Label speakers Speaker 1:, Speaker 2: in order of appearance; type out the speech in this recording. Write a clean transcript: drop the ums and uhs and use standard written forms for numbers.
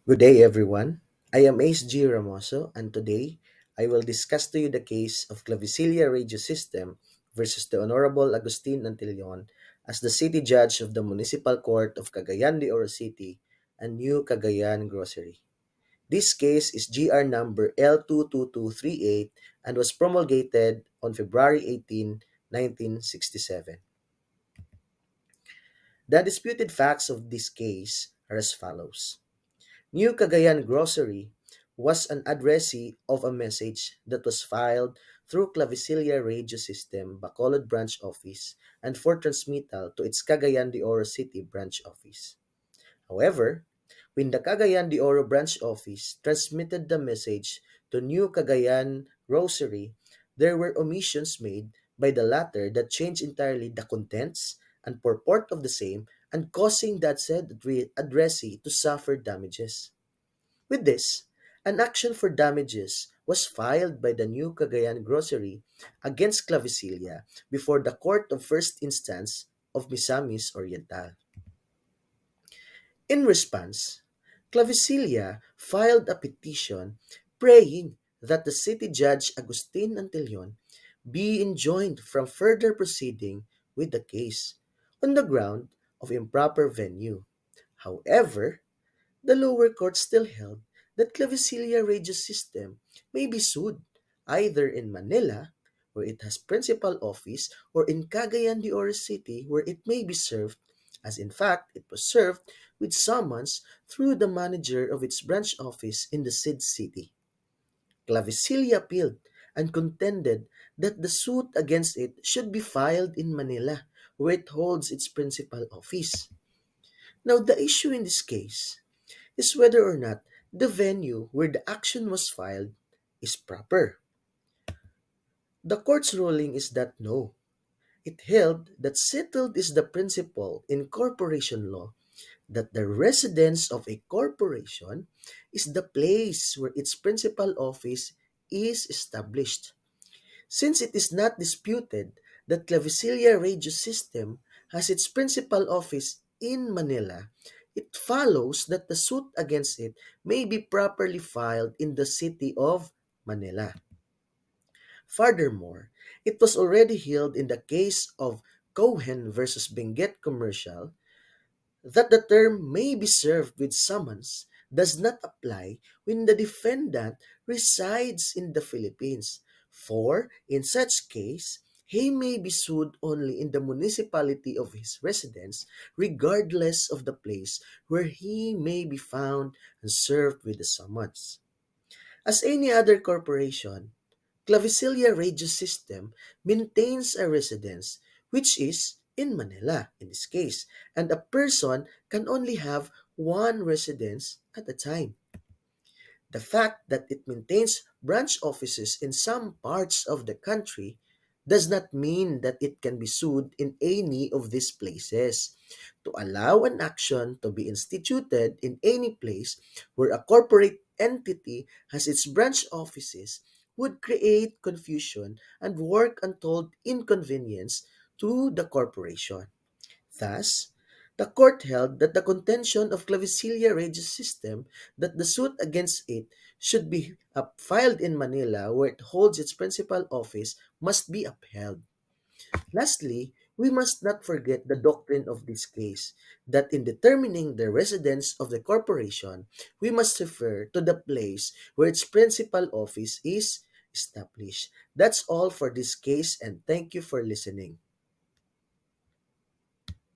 Speaker 1: Good day, everyone. I am Ace G. Ramoso, and today I will discuss to you the case of Clavecillia Radio System versus the Honorable Agustin Antillon as the City Judge of the Municipal Court of Cagayan de Oro City and New Cagayan Grocery. This case is GR number L22238 and was promulgated on February 18, 1967. The disputed facts of this case are as follows. New Cagayan Grocery was an addressee of a message that was filed through Clavecillia Radio System Bacolod Branch Office and for transmittal to its Cagayan de Oro City Branch Office. However, when the Cagayan de Oro Branch Office transmitted the message to New Cagayan Grocery, there were omissions made by the latter that changed entirely the contents and purport of the same and causing that said addressee to suffer damages. With this, an action for damages was filed by the New Cagayan Grocery against Clavecillia before the Court of First Instance of Misamis Oriental. In response, Clavecillia filed a petition praying that the city judge Agustin Antillon be enjoined from further proceeding with the case on the ground of improper venue. However, the lower court still held that Clavecillia Radio System may be sued either in Manila, where it has principal office, or in Cagayan de Oro City, where it may be served, as in fact it was served with summons through the manager of its branch office in the said city. Clavecillia appealed and contended that the suit against it should be filed in Manila, where it holds its principal office. Now, the issue in this case is whether or not the venue where the action was filed is proper. The court's ruling is that no. It held that settled is the principle in corporation law that the residence of a corporation is the place where its principal office is established. Since it is not disputed that Clavecillia Radio System has its principal office in Manila, it follows that the suit against it may be properly filed in the city of Manila. Furthermore, it was already held in the case of Cohen versus Benguet Commercial that the term may be served with summons does not apply when the defendant resides in the Philippines, for in such case, he may be sued only in the municipality of his residence, regardless of the place where he may be found and served with the summons. As any other corporation, Clavecillia Radio System maintains a residence, which is in Manila in this case, and a person can only have one residence at a time. The fact that it maintains branch offices in some parts of the country does not mean that it can be sued in any of these places. To allow an action to be instituted in any place where a corporate entity has its branch offices would create confusion and work untold inconvenience to the corporation. Thus, the court held that the contention of Clavecillia Regis system that the suit against it should be filed in Manila where it holds its principal office must be upheld. Lastly, we must not forget the doctrine of this case that in determining the residence of the corporation, we must refer to the place where its principal office is established. That's all for this case and thank you for listening.